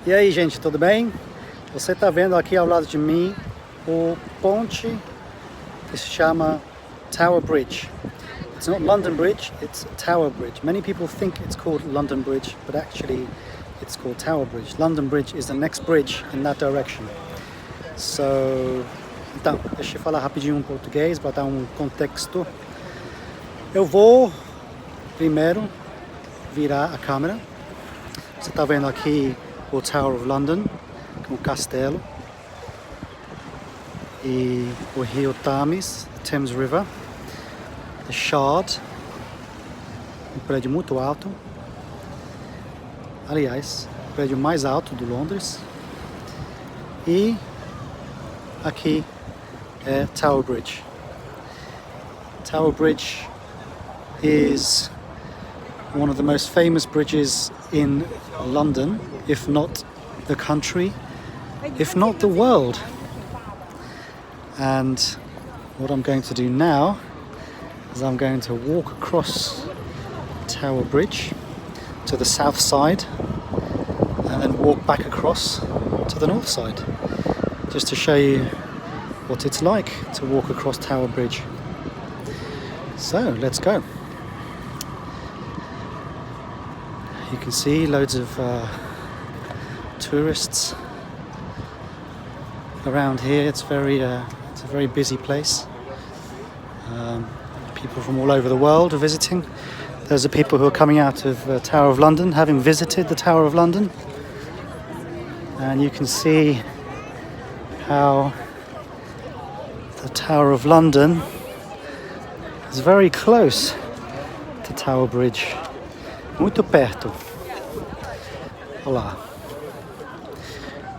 E aí, gente, tudo bem? Você está vendo aqui ao lado de mim o ponte que se chama Tower Bridge. It's not London Bridge, it's Tower Bridge. Many people think it's called London Bridge, but actually it's called Tower Bridge. London Bridge is the next bridge in that direction. Então, deixa eu falar rapidinho em português para dar um contexto. Eu vou primeiro virar a câmera. Você está vendo aqui o Tower of London, com o castelo, e o rio Thames, Thames River, The Shard, um prédio muito alto, aliás, o prédio mais alto de Londres, e aqui é Tower Bridge. Tower Bridge is one of the most famous bridges in London, if not the country, if not the world. And what I'm going to do now is I'm going to walk across Tower Bridge to the south side and then walk back across to the north side, just to show you what it's like to walk across Tower Bridge. So let's go. You can see loads of tourists around here. It's a very busy place. People from all over the world are visiting. Those are people who are coming out of the Tower of London, having visited the Tower of London. And you can see how the Tower of London is very close to Tower Bridge. Muito perto. Olá.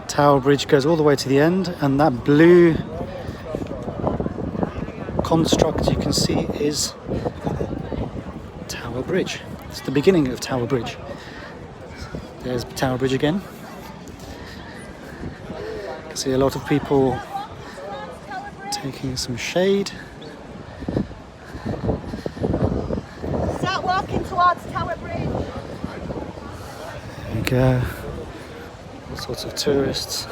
Tower Bridge goes all the way to the end, and that blue construct you can see is Tower Bridge. It's the beginning of Tower Bridge. There's Tower Bridge again. You can see a lot of people taking some shade. Start walking towards Tower Bridge. There we go. All sorts of tourists.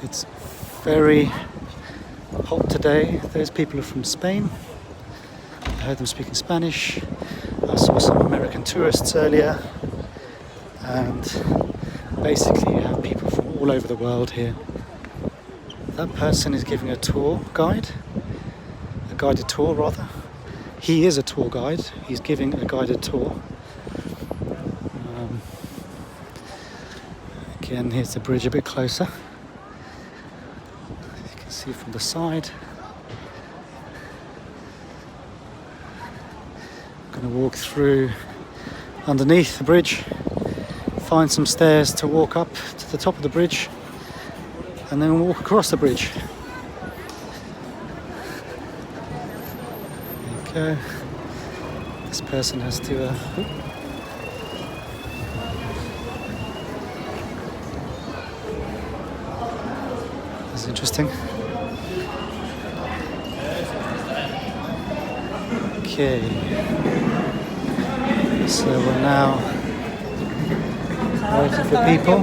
It's very hot today. Those people are from Spain. I heard them speaking Spanish. I saw some American tourists earlier. And basically you have people from all over the world here. That person is giving a guided tour rather. He is a tour guide. He's giving a guided tour. Again, here's the bridge a bit closer. You can see from the side. I'm going to walk through underneath the bridge, find some stairs to walk up to the top of the bridge, and then walk across the bridge. There you go. This person has to That's interesting. Okay. So we're now waiting for people.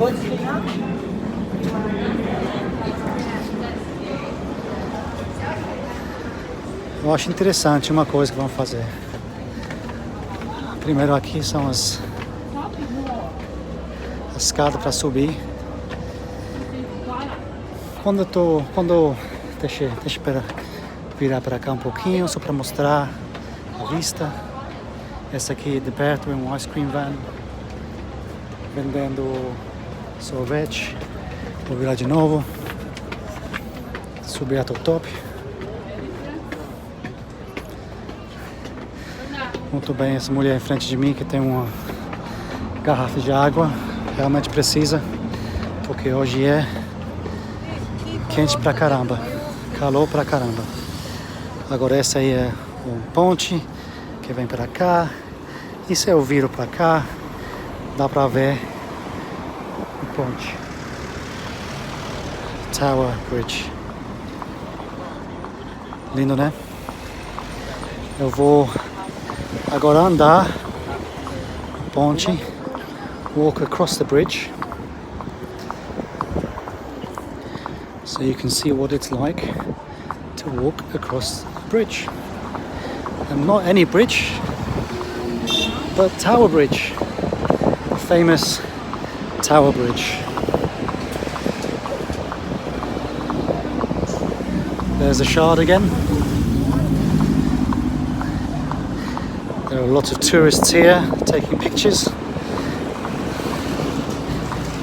Eu acho interessante uma coisa que vão fazer. Primeiro aqui são as escadas para subir. Deixa eu virar para cá um pouquinho só para mostrar a vista. Essa aqui de perto é um ice cream van vendendo sorvete. Vou virar de novo, subir até o top. Muito bem, essa mulher em frente de mim que tem uma garrafa de água, realmente precisa, porque hoje é quente pra caramba, calor pra caramba. Agora essa aí é um ponte que vem pra cá, e se eu viro pra cá, dá pra ver o ponte. Tower Bridge. Lindo, né? Eu vou agora andar ponte, walk across the bridge so you can see what it's like to walk across the bridge. And not any bridge, but Tower Bridge, the famous Tower Bridge. There's the Shard again. There are lots of tourists here taking pictures.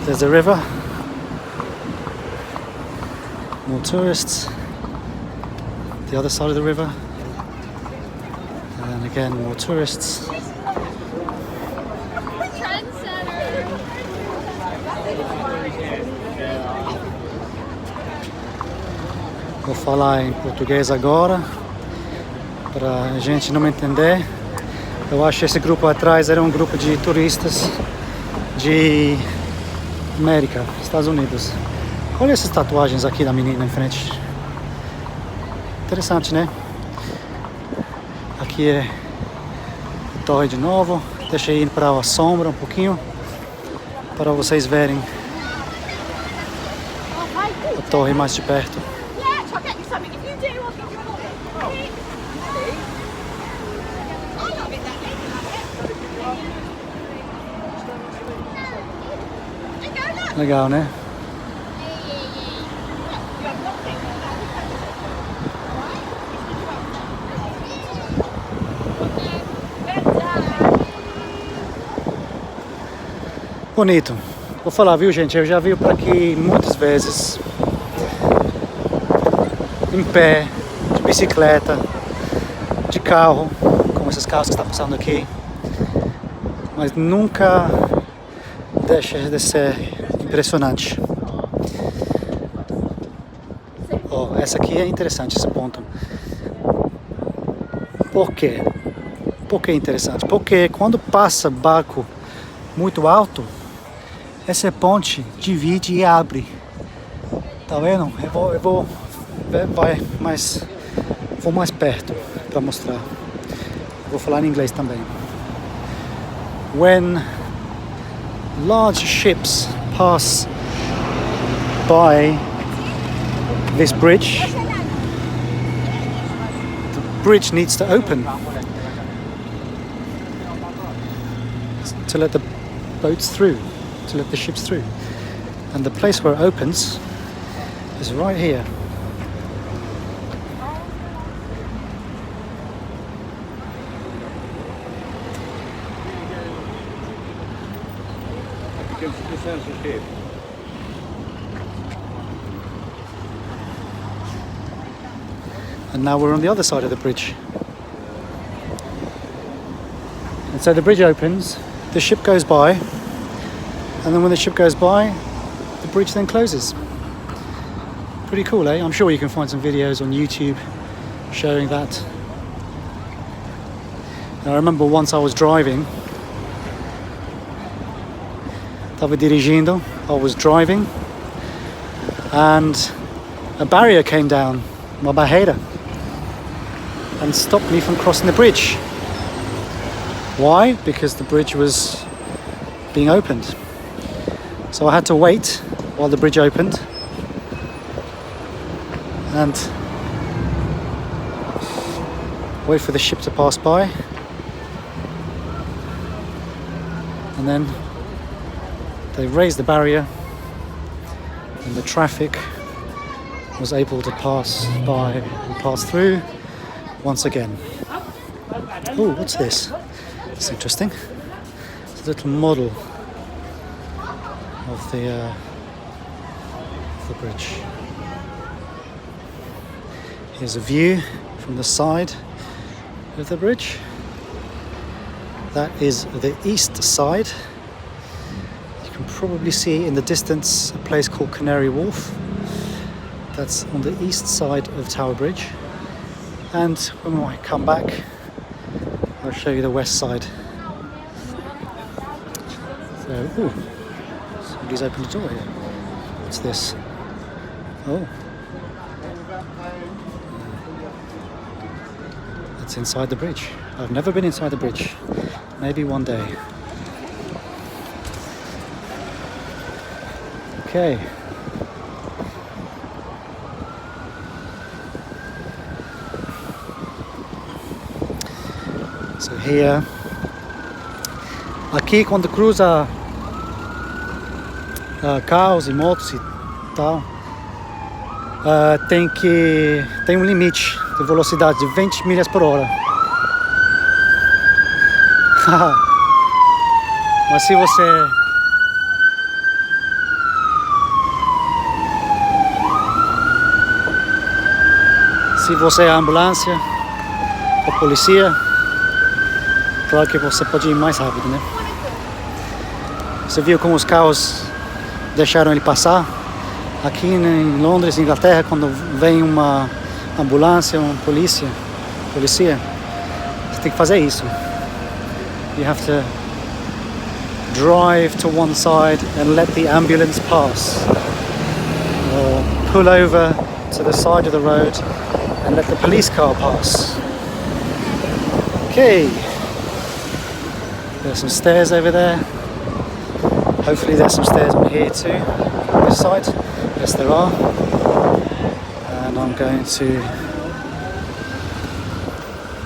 There's the river. More tourists. The other side of the river. And again, more tourists. Vou falar em português agora, para a gente não me entender. Eu acho que esse grupo atrás era um grupo de turistas de América, Estados Unidos. Olha essas tatuagens aqui da menina em frente. Interessante, né? Aqui é a torre de novo. Deixa eu ir para a sombra um pouquinho para vocês verem a torre mais de perto. Legal, né? Bonito. Vou falar, viu, gente? Eu já vim para aqui muitas vezes. Em pé, de bicicleta, de carro, como esses carros que estão passando aqui. Mas nunca deixa de ser impressionante. Oh, essa aqui é interessante, esse ponto. Por quê? Por que é interessante? Porque quando passa barco muito alto, essa ponte divide e abre. Tá vendo? Eu vou mais perto para mostrar. Vou falar em inglês também. When large ships pass by this bridge, the bridge needs to open to let the boats through, to let the ships through. And the place where it opens is right here. And now we're on the other side of the bridge. And so the bridge opens, the ship goes by, and then when the ship goes by, the bridge then closes. Pretty cool, eh? I'm sure you can find some videos on YouTube showing that. And I remember once I was driving, estava dirigindo, I was driving, and a barrier came down, uma barreira, and stopped me from crossing the bridge. Why? Because the bridge was being opened. So I had to wait while the bridge opened and wait for the ship to pass by, and then they raised the barrier and the traffic was able to pass by and pass through once again. Oh, what's this? It's interesting. It's a little model of the bridge. Here's a view from the side of the bridge. That is the east side. You can probably see in the distance a place called Canary Wharf. That's on the east side of Tower Bridge. And when I come back, I'll show you the west side. So, ooh, somebody's opened a door here. What's this? Oh. It's inside the bridge. I've never been inside the bridge. Maybe one day. Okay. So here, aqui quando cruza carros e motos e tal, tem um limite de velocidade de 20 milhas por hora. Mas se você é a ambulância ou polícia, claro que você pode ir mais rápido, né? Você viu como os carros deixaram ele passar? Aqui em Londres, Inglaterra, quando vem uma ambulância, uma polícia, você tem que fazer isso. You have to drive to one side and let the ambulance pass, or pull over to the side of the road and let the police car pass. Okay, there's some stairs over there. Hopefully there's some stairs on here too, on this side. Yes, there are. And I'm going to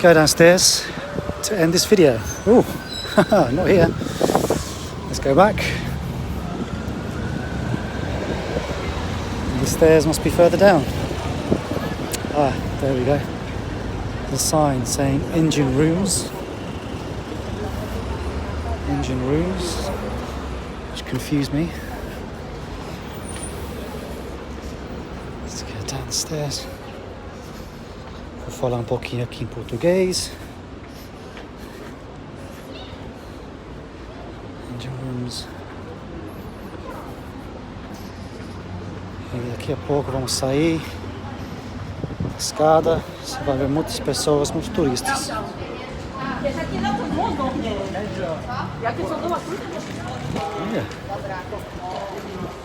go downstairs to end this video. Ooh, not here. Let's go back. The stairs must be further down. Ah, there we go. The sign saying engine rooms. Engine rooms, which confused me. Let's go downstairs. Vou falar um pouquinho aqui em português. Engine rooms. E daqui a pouco vamos sair da escada. Você vai ver muitas pessoas, muitos turistas. Olha,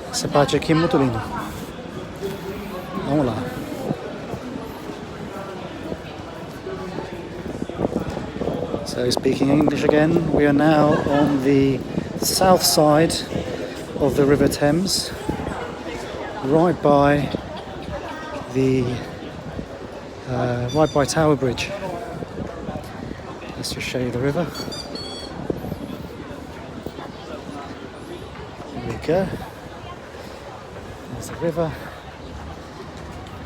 essa parte aqui é muito linda. Vamos lá. So speaking English again, we are now on the south side of the River Thames, right by Tower Bridge. Let's just show you the river. There we go. There's the river.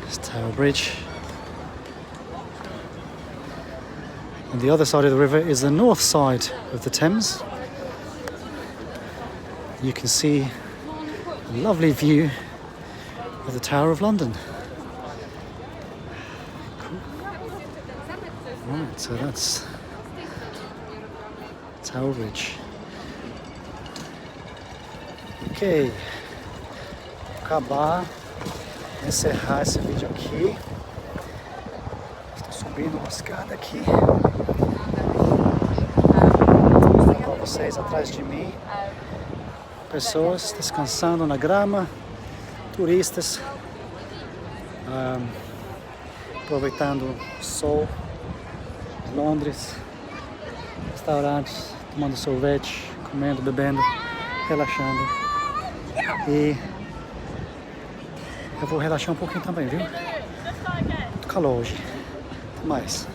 There's Tower Bridge. On the other side of the river is the north side of the Thames. You can see a lovely view of the Tower of London. Cool. Right, so that's Tower Bridge. Ok, vou acabar, encerrar esse vídeo aqui. Estou subindo uma escada aqui. Vou mostrar para vocês atrás de mim. Pessoas descansando na grama, turistas aproveitando o sol de Londres, restaurantes, tomando sorvete, comendo, bebendo, relaxando. E eu vou relaxar um pouquinho também, viu? Muito calor hoje. Até mais.